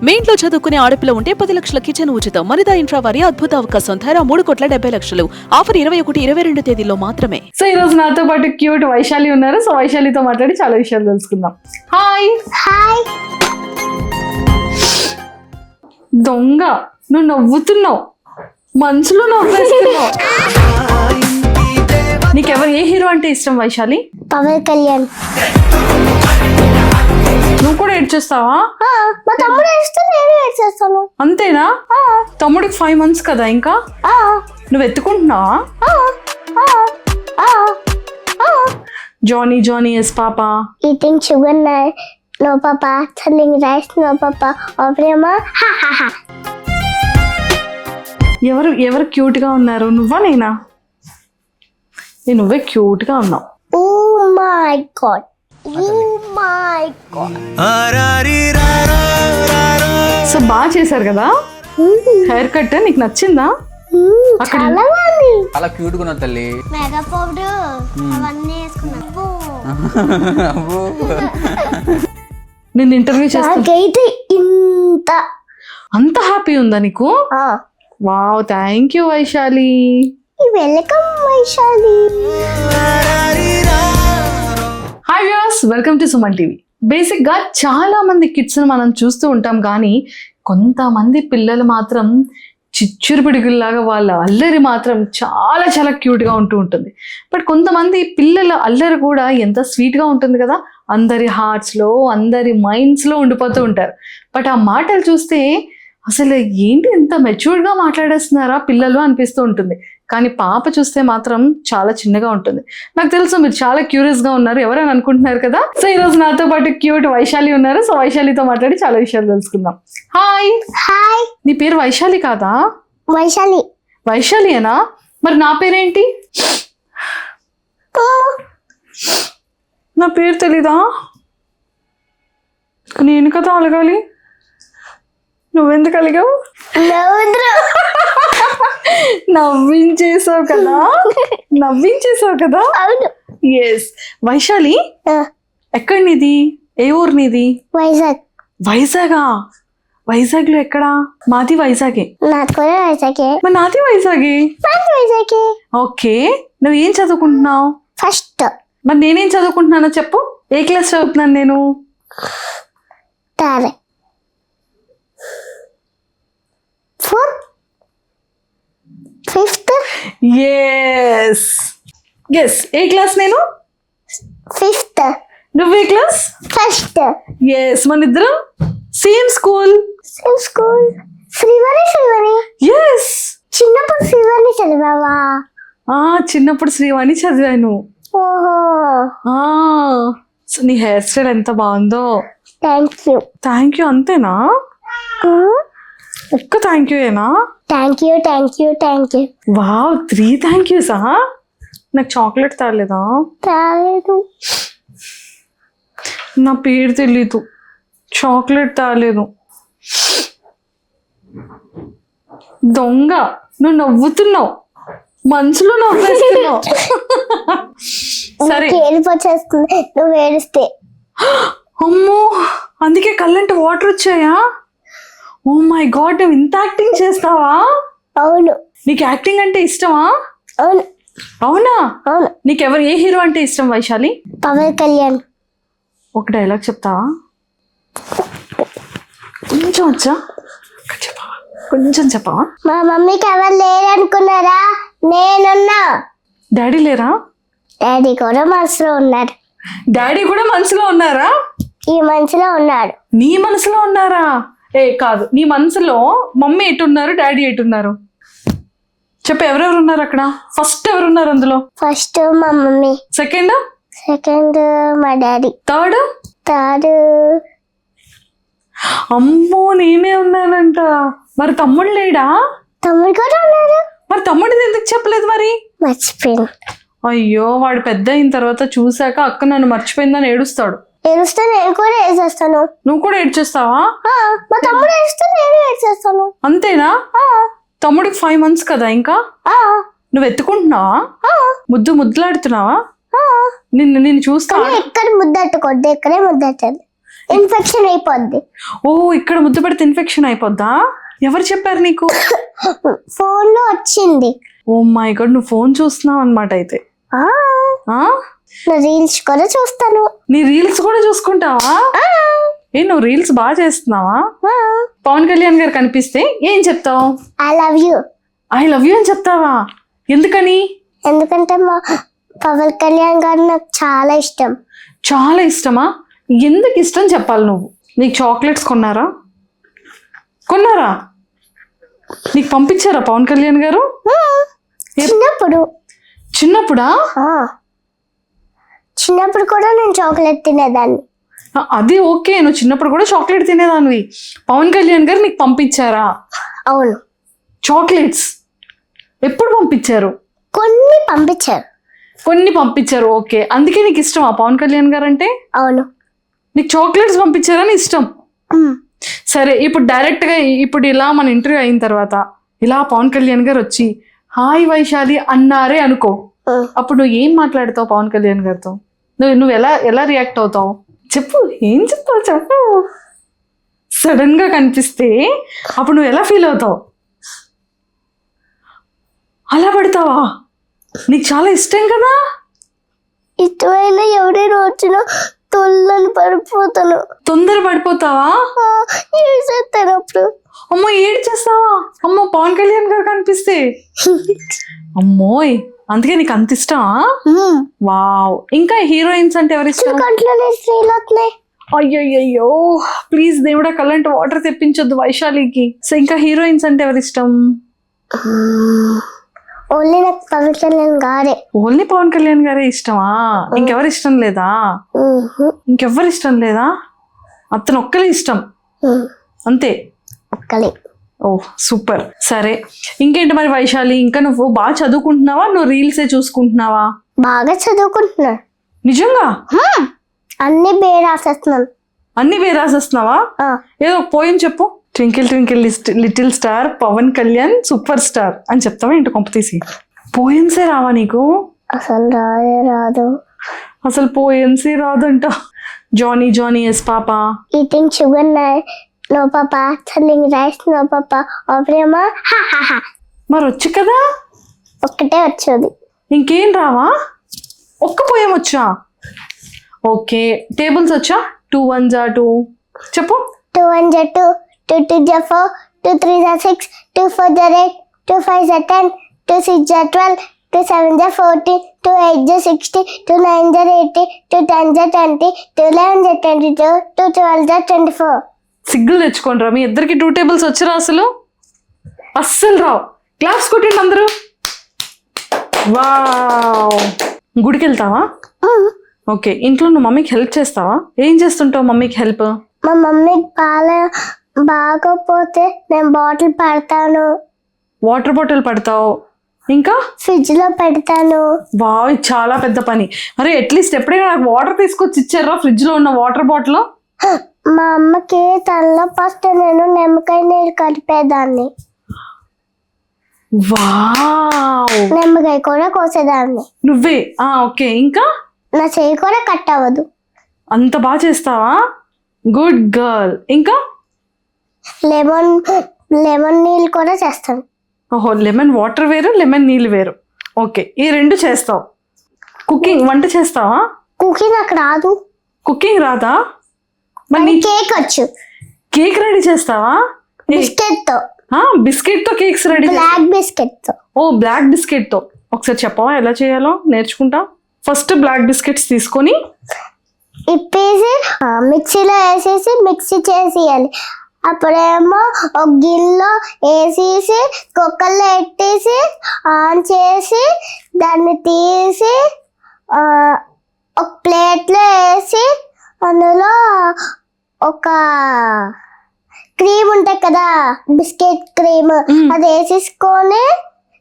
మీ ఇంట్లో చదువుకునే ఆడపిల్ల ఉంటే 10 లక్షల కిచెన్ ఉచితం. మనిదా ఇంట్రా వారి అద్భుత అవకాశం. ధర 3,70,00,000. ఆఫర్ 21-22 తేదీల్లో మాత్రమే. సో ఈ రోజు నాతో పాటు క్యూట్ వైశాలి ఉన్నారు. సో వైశాలితో మాట్లాడి చాలా విషయాలు తెలుసుకుందాం. Hi hi. దొంగ, నువ్వు నవ్వుతున్నావు, మనసులో నవ్వేస్తున్నావు. నీకెవరు ఏ హీరో అంటే ఇష్టం వైశాలి? పవన్ కళ్యాణ్. నువ్వు కూడా ఏడ్చేస్తావా? మా తమ్ముడు ఏడిస్తే నేను ఏడ్చేస్తాను. అంతేనా? తమ్ముడికి 5 months కదా ఇంకా. నువ్వు ఎత్తుకుంటున్నావా? Johnny Johnny yes papa. Eating sugar no papa, telling rice no papa, ఓ ప్రేమ ఎవరు క్యూట్ గా ఉన్నారు, నువ్వా నేనా? నువ్వే క్యూట్ గా ఉన్నావు. Oh my god, oh my god. So బాగా చేశారు కదా హెయిర్ కట్. నీకు నచ్చిందా? చాలా బాగుంది. చాలా క్యూట్ గా ఉన్నావు తల్లి. మెగా పౌడర్ అవన్నీ వేసుకున్నాను. నేను ఇంటర్వ్యూ చేస్తా. నాకైతే ఇంత అంత హ్యాపీ ఉందా నీకు? Wow, thank you Vaishali. Welcome Vaishali. Hi viewers, welcome to Suman TV. Basic గా చాలా మంది కిడ్స్ మనం చూస్తూ ఉంటాం, కానీ కొంతమంది పిల్లలు మాత్రం చిచ్చురు పిడుగుల్లాగా వాళ్ళ అల్లరి మాత్రం చాలా చాలా క్యూట్ గా ఉంటుంది. బట్ కొంతమంది పిల్లల అల్లరి కూడా ఎంత స్వీట్ గా ఉంటుంది కదా, అందరి హార్ట్స్ లో అందరి మైండ్స్ లో ఉండిపోతూ ఉంటారు. బట్ ఆ మాటలు చూస్తే అసలు ఏంటి ఎంత మెచ్యూర్డ్ గా మాట్లాడేస్తున్నారా పిల్లలు అనిపిస్తూ ఉంటుంది. కానీ పాప చూస్తే మాత్రం చాలా చిన్నగా ఉంటుంది. నాకు తెలుసు మీరు చాలా క్యూరియస్ గా ఉన్నారు, ఎవరైనా అనుకుంటున్నారు కదా. సో ఈ రోజు నాతో పాటు క్యూట్ వైశాలి ఉన్నారు. సో వైశాలితో మాట్లాడి చాలా విషయాలు తెలుసుకుందాం. హాయ్. హాయ్. నీ పేరు వైశాలి కాదా? వైశాలి. వైశాలియేనా? మరి నా పేరేంటి? నా పేరు తెలీదా? నేను కదా అలగాలి, నువ్వెందుకు అలిగావు? నవ్వించేసావు కదా, నవ్వించేసావు కదా. అవును. ఎస్. వైశాలి, ఎక్కడి నీది? ఏ ఊరు నీది? వైజాగ్. వైజాగా? వైజాగ్ లో ఎక్కడా? మాది వైజాగే. నాది కూడా వైజాగే. మరి నాది వైజాగే. నాది వైజాగే. ఓకే, నువ్వు ఏం చదువుకుంటున్నావు? ఫస్ట్. మరి నేనేం చదువుకుంటున్నానో చెప్పు. ఏ క్లాస్ చదువుతున్నాను నేను? తారే. ఫోర్త్. ఫిఫ్త్. Yes yes. ఏ క్లాస్ నేను? ఫిఫ్త్. నువ్వే క్లాస్? ఫస్ట్. ఎస్, మన ఇద్దరం same school. Same school. Srivani. Yes. చిన్నప్పుడు శ్రీవాణి చదివావా? చిన్నప్పుడు శ్రీవాణి చదివాను. ఓహో. సో నీ హెయిర్ స్టైల్ ఎంత బాగుందో. Thank you. థ్యాంక్ యూ అంతేనా? ఒక్క థ్యాంక్ యూ ఏనా? Thank you, thank you, thank you. Wow, 3 thank యూసా? నాకు చాక్లెట్ తాగలేదా? తాలేదు. నా పేరు తెలీదు, చాక్లెట్ తాగలేదు. దొంగ, నువ్వు నవ్వుతున్నావు, మనసులో నవ్వేస్తున్నావు. సరే, ఏడుపు వచ్చేస్తుంది నువ్వు ఏడిస్తే. అమ్మో, అందుకే కళ్ళంటే వాటర్ వచ్చాయా? ఓ మై గాడ్, నువ్వు ఇంత యాక్టింగ్ చేస్తావా? అవును. నీకు యాక్టింగ్ అంటే ఇష్టమా? అవును. అవునా? అవును. నీకెవరు ఏ హీరో అంటే ఇష్టం వైశాలి? పవన్ కళ్యాణ్. ఒక డైలాగ్ చెప్తావా? కొంచెం వచ్చా? కొంచెం చెప్పవా? మా మమ్మీకి ఎవరు లేరనుకున్నారా? నేనున్నా. డాడీ లేరా? డాడీ కూడా మనసులో ఉన్నారు. డాడీ కూడా మనసులో ఉన్నారా? ఈ మనసులో ఉన్నాడు. నీ మనసులో ఉన్నారా? ఏ కాదు, నీ మనసులో మమ్మీ ఎటున్నారు, డాడీ ఎటున్నారు? చెప్పు, ఎవరెవరు ఉన్నారు అక్కడ? ఫస్ట్ ఎవరున్నారు అందులో? ఫస్ట్ మా మమ్మీ. సెకండ్? సెకండ్ మా డాడీ. థర్డ్? థర్డ్ అమ్మో, నేనే ఉన్నానంట. మరి తమ్ముడు లేడా? తమ్ముడు కూడా ఉన్నారు. మరి తమ్ముడిది ఎందుకు చెప్పలేదు మరి? మర్చిపోయింది. అయ్యో, వాడు పెద్ద అయిన తర్వాత చూసాక అక్క నన్ను మర్చిపోయిందని ఏడుస్తాడు. ఏడుస్తే నేను కూడా ఏడ్చేస్తాను. నువ్వు కూడా ఏడ్చేస్తావా? మా తమ్ముడు ఏడుస్తే నేను ఏడ్చేస్తాను. అంతేనా? తమ్ముడికి 5 months కదా ఇంకా. నువ్వు ఎత్తుకుంటున్నావా? ముద్దులాడుతున్నావా? నిన్ను చూస్తా. ఎక్కడ ముద్దట్టుకోద్దు, ఎక్కడే ముద్దట్టండి. ఇన్ఫెక్షన్ అయిపోద్ది. ఓ ఇక్కడ ముద్దు పెడితే ఇన్ఫెక్షన్ అయిపోద్దా? ఎవరు చెప్పారు నీకు? ఫోన్ లో వచ్చింది. ఓ మై గాడ్, నువ్వు ఫోన్ చూస్తున్నావు అనమాట అయితే. ఆ, ఆ? నా రీల్స్ కూడా చూస్తాను. నీ రీల్స్ కూడా చూసుకుంటావా? నువ్వు రీల్స్ బాగా చేస్తున్నావా? పవన్ కళ్యాణ్ గారు కనిపిస్తే ఏం చెప్తావు? I love you. I love you అని చెప్తావా? ఎందుకని? ఎందుకంటే మా పవన్ కళ్యాణ్ గారు నాకు చాలా ఇష్టం. చాలా ఇష్టమా? ఎందుకు ఇష్టం చెప్పాలి నువ్వు. నీకు చాక్లెట్స్ కొన్నారా? నీకు పంపించారా పవన్ కళ్యాణ్ గారు? చిన్నప్పుడా? చిన్నప్పుడు కూడా నేను చాక్లెట్ తినేదాన్ని. అది ఓకే, నువ్వు చిన్నప్పుడు కూడా చాక్లెట్ తినేదానివి. పవన్ కళ్యాణ్ గారు నీకు పంపించారా? అవును. చాక్లెట్స్ ఎప్పుడు పంపించారు? కొన్ని పంపించారు. ఓకే, అందుకే నీకు ఇష్టమా పవన్ కళ్యాణ్ గారు అంటే? అవును. నీకు చాక్లెట్స్ పంపించారని ఇష్టం. సరే, ఇప్పుడు డైరెక్ట్ గా ఇప్పుడు ఇలా మన ఇంటర్వ్యూ అయిన తర్వాత ఇలా పవన్ కళ్యాణ్ గారు వచ్చి హాయ్ వైశాలి అన్నారే అనుకో, అప్పుడు నువ్వు ఏం మాట్లాడతావు పవన్ కళ్యాణ్ గారితో? నువ్వు ఎలా రియాక్ట్ అవుతావు చెప్పు. ఏం చెప్తావు చెప్పు. సడన్ గా కనిపిస్తే అప్పుడు నువ్వు ఎలా ఫీల్ అవుతావు? అలా పడతావా? నీకు చాలా ఇష్టం కదా. ఇష్టమైన ఎవరైనా వచ్చినా పడిపోతాను. తొందర పడిపోతావా? అప్పుడు అమ్మో ఏడ్చేస్తావా? అమ్మో పవన్ కళ్యాణ్ గారు కనిపిస్తే అమ్మోయ్, అందుకే నీకు అంత ఇష్టమా? వావ్. ఇంకా హీరోయిన్స్ అంటే ఎవరి ఇష్టం? అయ్యో ప్లీజ్ దేవుడా కళ్ళంటే వాటర్ తెప్పించొద్దు వైశాలికి. సో ఇంకా హీరోయిన్స్ అంటే ఎవరి ఇష్టం? ఓన్లీ నాకు పవన్ కళ్యాణ్ గారే. ఓన్లీ పవన్ కళ్యాణ్ గారే ఇష్టమా? ఇంకెవరు ఇష్టం లేదా? ఇంకెవ్వరు ఇష్టం లేదా? అతను ఒక్కలే ఇష్టం అంతే? ఒక్కలే. ఓ సూపర్. సరే, ఇంకేంటి మరి వైశాలి? ఇంకా నువ్వు బాగా చదువుకుంటున్నావా? నువ్వు రీల్సే చూసుకుంటున్నావా? బాగా చదువుకుంటున్నా. నిజంగా? అన్ని రాసేస్తున్నాను. అన్ని రాసేస్తున్నావా? ఏదో ఒక పోయం చెప్పు. Twinkle twinkle little star Pawan Kalyan super star అని చెప్తావా ఏంటి కొంప తీసి? పోయమ్సే రావా నీకు? అసలు రాదు. అసలు పోయమ్సే రాదంట. Johnny Johnny yes papa, eating sugar no papa, telling rice no papa, ప్రేమ. మరి వచ్చు కదా. ఒక్కటే వచ్చేది. ఇంకేం రావా? ఒక్క పోయం వచ్చా? ఓకే. టేబుల్స్ వచ్చా? 2 1s 2 చెప్పు. 2 1s 2, 2 2s 4, 2 3s 6, 2 4s 8, 2 5s 10, 2 6s 12, 2 7s 14, 2 8s 16, 2 9s 18, 2 10s 20, 2 11s 22, 2 12s 24. సిగ్గులు తెచ్చుకోండి రా, మీ ఇద్దరికి 2 టేబుల్స్ వచ్చరా? అస్సలు రావు. క్లాప్స్ కొట్టండి అందరూ. వావ్. గుడికి వెళ్తావా? ఓకే. ఇంట్లో నువ్వు మమ్మీకి హెల్ప్ చేస్తావా? ఏం చేస్తుంటావు మమ్మీకి హెల్ప్? మా మమ్మీకి బాగోపోతే నేను బాటిల్ పడతాను. వాటర్ బాటిల్ పడతావు? ఇంకా ఫ్రిడ్జ్ లో పెడతాను. వావ్, చాలా పెద్ద పని. అరే అట్లీస్ట్ ఎప్పుడైనా నాకు వాటర్ తీసుకొచ్చి ఇచ్చారా ఫ్రిడ్జ్ లో ఉన్న వాటర్ బాటిల్? మా అమ్మకి తనలో ఫస్ట్ నేను నిమ్మకాయ నీళ్ళు కలిపేదాన్ని. వావ్. నిమ్మకాయ కూడా కోసేదాన్ని. నువ్వే? ఓకే. ఇంకా నా చెయ్యి కూడా కట్ అవ్వదు. అంత బాగా చేస్తావా? Good girl. ఇంకా లెమన్ నీళ్ళు కూడా చేస్తాను. ఓహో, లెమన్ వాటర్ వేరు, లెమన్ నీళ్ళు వేరు. ఓకే, ఈ 2 చేస్తావు. కుకింగ్, వంట చేస్తావా? కుకింగ్ నాకు రాదు. కుకింగ్ రాదా? మరి కేక్ వచ్చు. కేక్ రెడీ చేస్తావా? బిస్కెట్ తో. బిస్కెట్ తో కేక్స్ రెడీ? బ్లాక్ బిస్కెట్ తో. ఓ బ్లాక్ బిస్కెట్ తో. ఒకసారి చెప్పవా ఎలా చేయాలో? నేర్చుకుంటా. ఫస్ట్ బ్లాక్ బిస్కెట్స్ తీసుకొని ఇప్పేసి మిక్సీలో వేసేసి మిక్సీ చేసేయాలి. అప్పుడేమో ఒక గిన్నెలో వేసేసి కుక్కర్లో పెట్టేసి ఆన్ చేసి దాన్ని తీసి ఒక ప్లేట్లో వేసి అందులో ఒక క్రీమ్ ఉంటాయి కదా, బిస్కెట్ క్రీమ్, అది వేసేసుకొని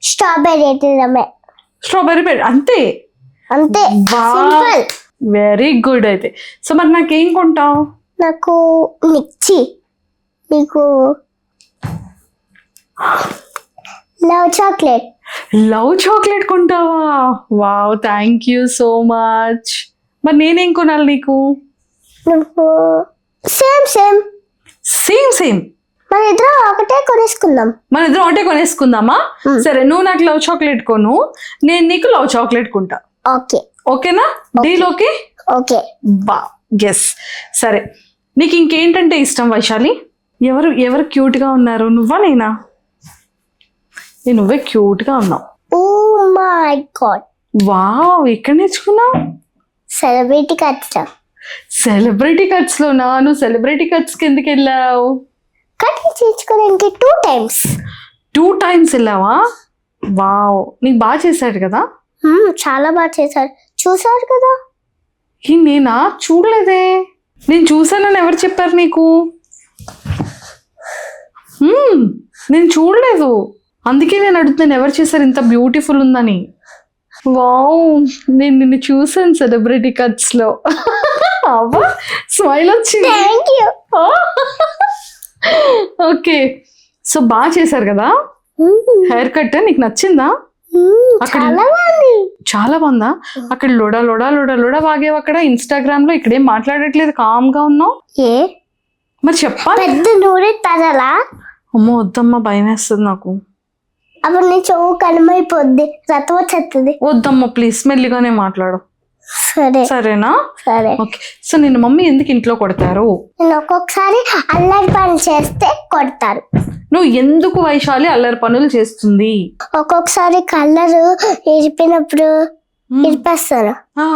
స్ట్రాబెర్రీ వేయడమే. స్ట్రాబెర్రీ అంతే? అంతే, సింపుల్. Very good. అయితే సో మరి నాకేం కొంటావు? నాకు మిర్చి, నీకు లవ్ చాక్లెట్. లవ్ చాక్లెట్ కొంటావా? Wow, thank you so much. మరి నేనేం కొనాలి నీకు? నువ్వు సేమ్ సేమ్ సేమ్. మన ఇద్దరం ఒకటే కొనేసుకుందాం. మన ఇద్దరం ఒకటే కొనేసుకుందామా? సరే, నువ్వు నాకు లవ్ చాక్లెట్ కొను, నేను నీకు లవ్ చాక్లెట్ కొంటా. ఓకే ఓకేనా? Deal okay? ఓకే. బా ఎస్. సరే, నీకు ఇంకేంటంటే ఇష్టం వైశాలి? ఎవరు క్యూట్ గా ఉన్నారు, నువ్వా నేనా? నువ్వే క్యూట్ గా ఉన్నావు. Oh my God. వావ్, ఎక్కడ నేర్చుకున్నావు? సెలబ్రిటీ కట్ట. సెలబ్రిటీ కట్స్ లోనా? నువ్వు సెలబ్రిటీ కట్స్ కి ఎందుకు వెళ్ళావు? కటింగ్ చేయించుకోవడానికి 2 times. 2 times వెళ్ళావా? వావ్, నీకు బాగా చేశాడు కదా? చాలా బాగా చేశారు. చూసారు కదా? నేనా? చూడలేదే. నేను చూసానని ఎవరు చెప్పారు నీకు? నేను చూడలేదు, అందుకే నేను అడుగుతున్నాను ఎవరు చేశారు ఇంత బ్యూటిఫుల్ ఉందని. వావ్, నేను నిన్ను చూసాను సెలబ్రిటీ కట్స్ లో. అవ్వా, స్మైల్ వచ్చింది. Thank you. ఓకే, సో బాగా చేశారు కదా? హెయిర్ కట్ నీకు నచ్చిందా? చాలా బాగుంది. చాలా బాగుందా? అక్కడ లోడా లోడా లోడా లోడా వాగేవు అక్కడ ఇన్స్టాగ్రామ్ లో. ఇక్కడేం మాట్లాడట్లేదు, కామ్ గా ఉన్నావు. ఏ మరి చెప్పాలి. పెద్ద నూనె తగలా? అమ్మో వద్దమ్మా, భయం వేస్తుంది నాకు. అప్పుడు నీ చెవు కనుమైపోద్ది, రతం వచ్చేస్తుంది. వద్దమ్మా ప్లీజ్, మెల్లిగానే మాట్లాడు. సరే సరేనా? సరే. ఓకే, సో నిన్ను మమ్మీ ఎందుకు ఇంట్లో కొడతారు? నేను ఒక్కొక్కసారి అల్లరి పని చేస్తే కొడతారు. నువ్వు ఎందుకు వైశాలి అల్లరి పనులు చేస్తుంది? ఒక్కొక్కసారి కలరు ఇరిపినప్పుడు ఇరిపేస్తారు, ఆ,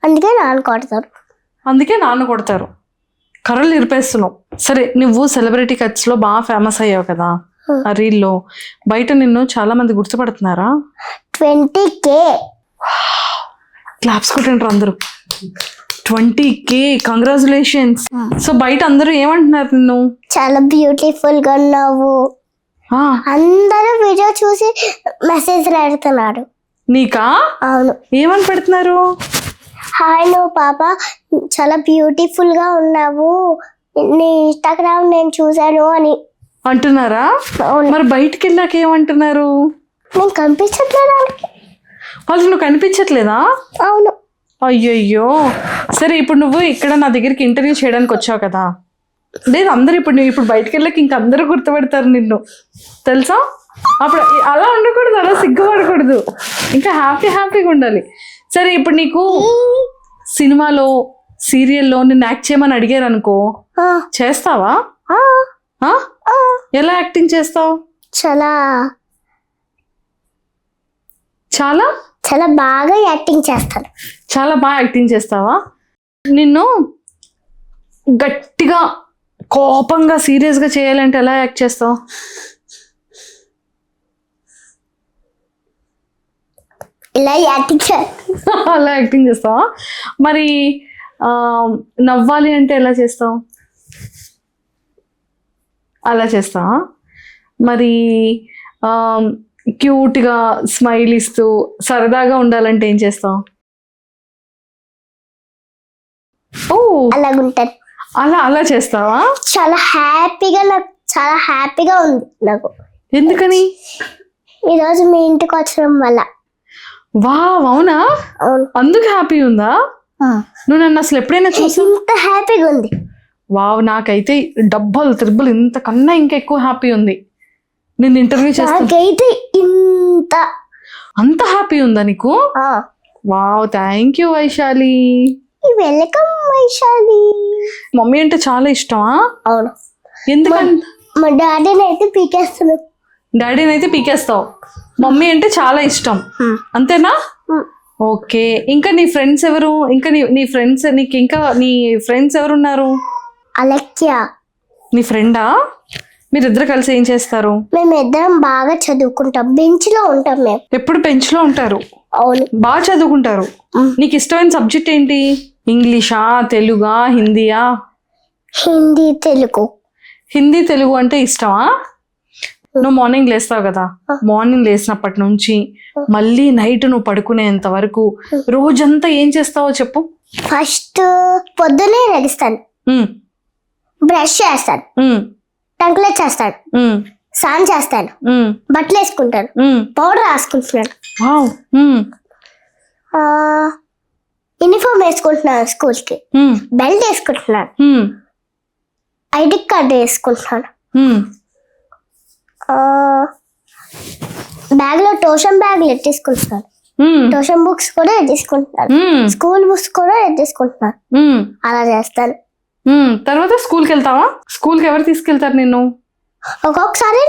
అందుకే నాన్న కొడతారు. అందుకే నాన్న కొడతారు. కర్రలు ఇరిపేస్తున్నావు. సరే, నువ్వు సెలబ్రిటీ కట్స్ లో బాగా ఫేమస్ అయ్యావు కదా ఆ రీల్లో. బయట నిన్ను చాలా మంది గుర్తుపడుతున్నారా? 20K. క్లాప్స్ కొట్టండి అందరూ. 20K, congratulations. సో బయట అందరూ ఏమంటున్నారు నిన్ను? చాలా బ్యూటిఫుల్ గా ఉన్నావు. ఆ, అందరూ వీడియో చూసి మెసేజ్ పెడుతున్నారు. నీకా? అవును. ఏమని పెడుతున్నారు? హాయ్ నువ్వు పాప చాలా బ్యూటిఫుల్ గా ఉన్నావు, నీ ఇన్స్టాగ్రామ్ నేను చూసాను అని అంటున్నారా? అవును. మరి బయటికి వెళ్ళాక ఏమంటున్నారు? నేను కనిపించట్లేదు వాళ్ళకి. వాళ్ళు నువ్వు కనిపించట్లేదా? అవును. అయ్యయ్యో. సరే, ఇప్పుడు నువ్వు ఇక్కడ నా దగ్గరికి ఇంటర్వ్యూ చేయడానికి వచ్చావు కదా? లేదు, అందరు ఇప్పుడు బయటికి వెళ్ళాక ఇంక అందరూ గుర్తుపడతారు నిన్ను, తెలుసా? అప్పుడు అలా ఉండకూడదు, అలా సిగ్గుపడకూడదు, ఇంకా హ్యాపీగా ఉండాలి. సరే, ఇప్పుడు నీకు సినిమాలో సీరియల్లో నిన్ను యాక్ట్ చేయమని అడిగారు అనుకో, చేస్తావా? ఎలా యాక్టింగ్ చేస్తావు? చాలా చాలా చాలా బాగా యాక్టింగ్ చేస్తాను. చాలా బాగా యాక్టింగ్ చేస్తావా? నిన్ను గట్టిగా కోపంగా సీరియస్గా చేయాలంటే ఎలా యాక్ట్ చేస్తావు? ఇలా యాక్టింగ్ చేస్తాను. అలా యాక్టింగ్ చేస్తావా? మరి నవ్వాలి అంటే ఎలా చేస్తావు? అలా చేస్తావా? మరి క్యూట్గా స్మైల్ ఇస్తూ సరదాగా ఉండాలంటే ఏం చేస్తావు? ఓ, అలాగుంటాను. అలా చేస్తావా? చాలా హ్యాపీగా, నాకు చాలా హ్యాపీగా ఉంది నాకు. ఎందుకని? ఈరోజు మీ ఇంటికి వచ్చడం వల్ల. వావ్, అవునా? అవును. అందుకు హ్యాపీ ఉందా? నువ్వు నన్ను అసలు ఎప్పుడైనా చూసి ఇంత హ్యాపీగా ఉంది. వావ్, నాకైతే డబ్బులు త్రిబ్బులు ఇంతకన్నా ఇంకా ఎక్కువ హ్యాపీ ఉంది. నేను ఇంటర్వ్యూ చేస్తా, నాకైతే అంత హ్యాపీ ఉందా నీకు? Wow, thank you Vaishali. Welcome Vaishali. Mummy అంటే చాలా ఇష్టమా? అవును. ఎందుకని? మా డాడీని అయితే పీకేస్తాను. డాడీని అయితే పీకేస్తావు, మమ్మీ అంటే చాలా ఇష్టం, అంతేనా? ఓకే. ఇంకా నీ ఫ్రెండ్స్ ఎవరు? ఇంకా నీ ఫ్రెండ్స్, నీకు ఇంకా నీ ఫ్రెండ్స్ ఎవరు ఉన్నారు? అలక్య. నీ ఫ్రెండా? మీరిద్దరు కలిసి ఏం చేస్తారు? మేమిద్దరం బాగా చదువుకుంటాం, బెంచ్ లో ఉంటాం మేము. ఎప్పుడు బెంచ్ లో ఉంటారు? అవును. బాగా చదువుకుంటారు. నీకు ఇష్టమైన సబ్జెక్ట్ ఏంటి? ఇంగ్లీషా, తెలుగా, హిందీయా? హిందీ, తెలుగు. హిందీ, తెలుగు అంటే ఇష్టమా? నువ్వు మార్నింగ్ లేస్తావు కదా, మార్నింగ్ లేచినప్పటి నుంచి మళ్ళీ నైట్ నువ్వు పడుకునేంత వరకు రోజంతా ఏం చేస్తావో చెప్పు. ఫస్ట్ పొద్దునే లెగిస్తాను, బ్రష్ చేస్తాను, టంకులే చేస్తాను, స్నానం చేస్తాను, బట్టలు వేసుకుంటాను, పౌడర్ రాసుకుంటున్నాను, యూనిఫామ్ వేసుకుంటున్నాను, స్కూల్ కి బెల్ట్ వేసుకుంటున్నాను, ఐడి కార్డు వేసుకుంటాను. బ్యాగ్ లో ట్యూషన్ బ్యాగ్ ఎట్టేసుకుంటున్నాను. ట్యూషన్ బుక్స్ కూడా ఎట్టేసుకుంటున్నాను. స్కూల్ బుక్స్ కూడా ఎట్టేసుకుంటున్నాను. అలా చేస్తాను. తర్వాత స్కూల్కి వెళ్తావా? స్కూల్కి ఎవరు తీసుకెళ్తారు నిన్ను? ఒక్కొక్కసారి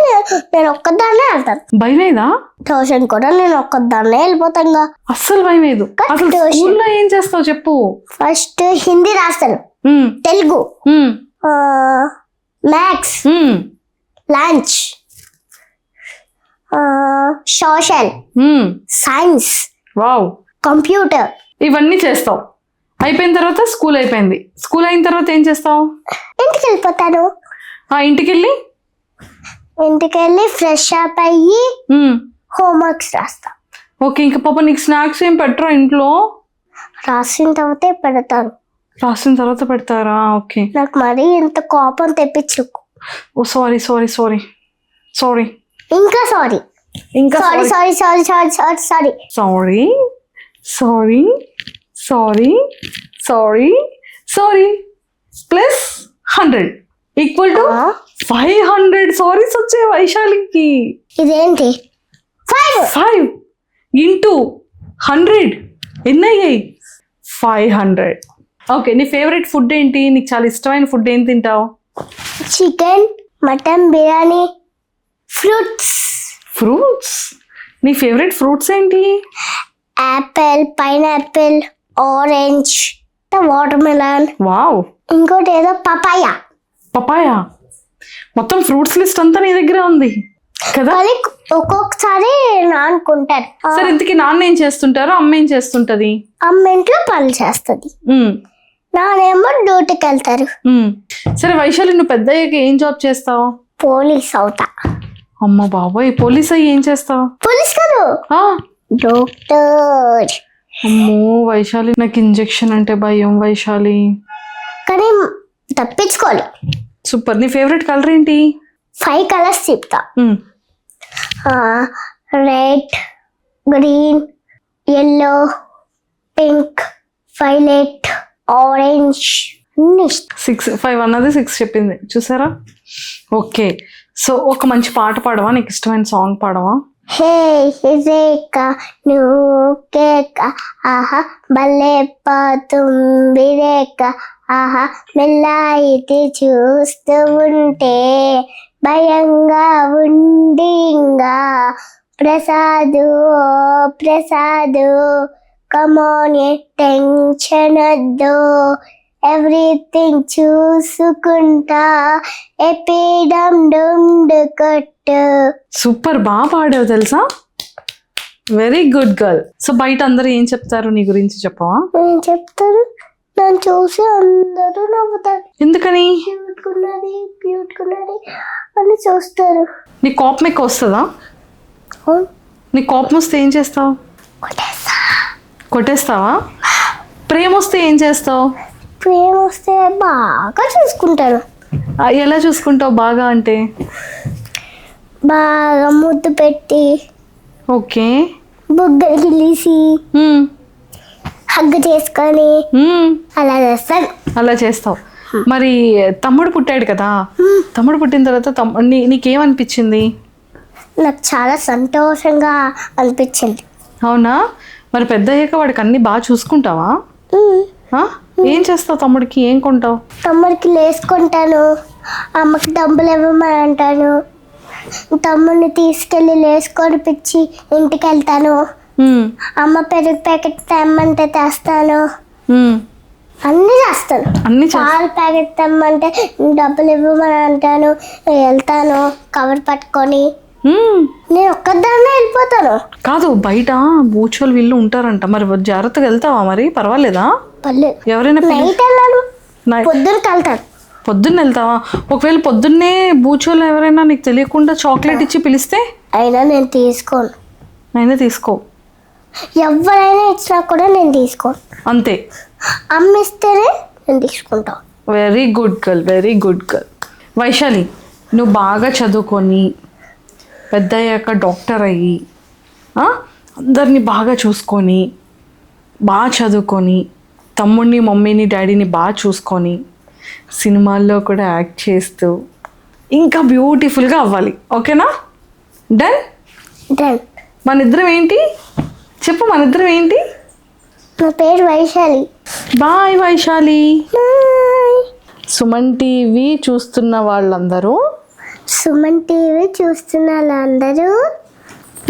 నేను ఒక్కదాన్నే వెళ్తాను. భయమేదా? ట్యూషన్ కూడా నేను ఒక్కదాన్నే వెళ్ళిపోతాను. అస్సలు భయమేదు. అసలు స్కూల్లో ఏం చేస్తావు చెప్పు? ఫస్ట్ హిందీ రాస్తాను, Telugu, maths, lunch, social, science, wow, computer. ఇవన్నీ చేస్తావు. అయిపోయిన తర్వాత స్కూల్ అయిపోయింది. స్కూల్ అయిన తర్వాత ఏం చేస్తావు? ఇంటికి వెళ్ళిపోతాను. ఇంటికి వెళ్ళి ఫ్రెష్ అప్ అయ్యి హోంవర్క్స్ రాస్తా. ఓకే. ఇంకా పాప నీకు స్నాక్స్ ఏం పెట్టరా ఇంట్లో? రాసిన తర్వాతే పెడతాను. రాసిన తర్వాత పెడతారా? ఓకే. నాకు మరీ ఇంత కోపం తెప్పించు. ఓ సారీ సారీ సారీ సారీ ఇంకా సారీ ఇంకా sorry sorry sorry sorry sorry sorry sorry sorry sorry sorry sorry plus 100 equal to 500 saris వచ్చాయి వైశాలికి. ఇదేంటి? 5 ఇంటూ 100 ఎన్ని అయ్యాయి? 500. ఓకే. నీ ఫేవరెట్ ఫుడ్ ఏంటి? నీకు చాలా ఇష్టమైన ఫుడ్ ఏం తింటావు? Chicken, mutton, biryani, fruits. Fruits? నీ ఫేవరెట్ ఫ్రూట్స్ ఏంటి? Apple, pineapple, orange, water melon. Wow. ఇంకోటి ఏదో పపాయ. పపాయా? మొత్తం ఫ్రూట్స్ లిస్ట్ అంతా నీ దగ్గర ఉంది కదా? కానీ ఒక్కొక్కసారి నానుకుంటారు. సరే, ఇంతకీ నాన్న ఏం చేస్తుంటారు, అమ్మ ఏం చేస్తుంటది? అమ్మ ఇంట్లో పనులు చేస్తుంది, నానేమో డ్యూటీకి వెళ్తారు. సరే వైశాలి, నువ్వు పెద్ద అయ్యాక ఏం జాబ్ చేస్తావు? పోలీస్ అవుతా. అమ్మ బాబోయ్, పోలీస్ అయ్యి ఏం చేస్తావు? పోలీస్ కాదు, డాక్టర్. అమ్మో వైశాలి, నాకు ఇంజెక్షన్ అంటే భయం వైశాలి. కానీ తప్పించుకోవాలి. సూపర్. నీ ఫేవరెట్ కలర్ ఏంటి? 5 కలర్స్ చెప్తా. Red, green, yellow, pink, violet, orange. 5 అన్నది 6 చెప్పింది చూసారా? ఓకే. సో ఒక మంచి పాట పాడవా? నీకు ఇష్టమైన సాంగ్ పాడవా? హే రేఖ నువ్వు కేక ఆహా భలే పాతుంది రేఖ ఆహా మెల్లాయితే చూస్తూ ఉంటే భయంగా ఉండింగా ప్రసాదు ప్రసాదు కమోన్ టెన్షన్ వద్దు ఎవ్రీథింగ్ చూసుకుంటా ఎపిడమ్ డుమ్డు కొట్టు. సూపర్, బాగా పాడావు తెలుసా. Very good girl. సో బయట అందరూ ఏం చెప్తారు నీ గురించి చెప్పవా? ఏం చెప్తారు? నన్ను చూసి అందరూ నవ్వుతారు. ఎందుకని? క్యూట్ కున్నది అని చూస్తారు. నీ కోపం ఎక్కువ వస్తుందా? నీ కోపం వస్తే ఏం చేస్తావు? కొట్టేస్తావా? ప్రేమ వస్తే ఏం చేస్తావు? ప్రేమ వస్తే బాగా చూసుకుంటారు. ఎలా చూసుకుంటావు బాగా అంటే? బాగా ముద్దు పెట్టి, ఓకే, బుగ్గలు గిల్లేసి, హగ్ చేసుకొని అలా చేస్తాను. అలా చేస్తావు. మరి తమ్ముడు పుట్టాడు కదా, తమ్ముడు పుట్టిన తర్వాత నీకేమనిపించింది? నాకు చాలా సంతోషంగా అనిపించింది. అవునా? మరి పెద్ద అయ్యాక వాడికి అన్ని బాగా చూసుకుంటావా? ఏం చేస్తావు? తమ్ముడికి ఏం కొంటావు? తమ్ముడికి లేసుకుంటాను, అమ్మకి డబ్బులు ఇవ్వమని అంటాను, తమ్ముడిని తీసుకెళ్ళి లేసుకొని పిచ్చి ఇంటికి వెళ్తాను, అమ్మ పెరుగు ప్యాకెట్ తెమ్మంటే తెస్తాను, అన్నీ చేస్తాను. పాల ప్యాకెట్ తెమ్మంటే డబ్బులు ఇవ్వమని అంటాను, వెళ్తాను కవర్ పట్టుకొని. నేను ఒక్కదాన్నే వెళ్ళిపోతాను. కాదు, బయట బూచోలు వీళ్ళు ఉంటారంట, మరి జాగ్రత్తగా వెళ్తావా? మరి పర్వాలేదా? ఎవరైనా నైట్ వెళ్ళాను, పొద్దున్నకి వెళ్తాను. పొద్దున్న వెళ్తావా? ఒకవేళ పొద్దున్నే బూచోలు ఎవరైనా నీకు తెలియకుండా చాక్లెట్ ఇచ్చి పిలిస్తే? అయినా నేను తీసుకోను. అయినా తీసుకో? ఎవరైనా ఇచ్చినా కూడా నేను తీసుకోను. అంతే? అమ్మిస్తేనే నేను తీసుకుంటా. Very good girl, very good girl. Vaishali, నువ్వు బాగా చదువుకొని పెద్ద అయ్యాక డాక్టర్ అయ్యి అందరినీ బాగా చూసుకొని బాగా చదువుకొని తమ్ముడిని మమ్మీని డాడీని బాగా చూసుకొని సినిమాల్లో కూడా యాక్ట్ చేస్తూ ఇంకా బ్యూటిఫుల్గా అవ్వాలి. ఓకేనా? డన్. డన్. మన ఇద్దరం ఏంటి చెప్పు, మన ఇద్దరం ఏంటి? నా పేరు Vaishali. Bye Vaishali. Bye. Suman TV చూస్తున్న వాళ్ళందరూ సుమన్ టీవీ చూస్తున్న వాళ్ళందరూ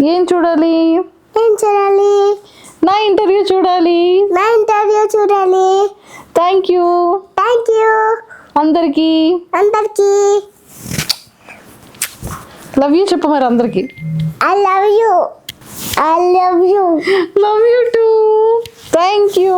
ఏం చూడాలి? ఏం చూడాలి? నా ఇంటర్వ్యూ చూడాలి. నా ఇంటర్వ్యూ చూడాలి. Thank you. థ్యాంక్ యూ అందరికీ అందరికీ. లవ్ యూ చెప్పు మరి అందరికీ. I love you. I love you. Love you two. Thank you.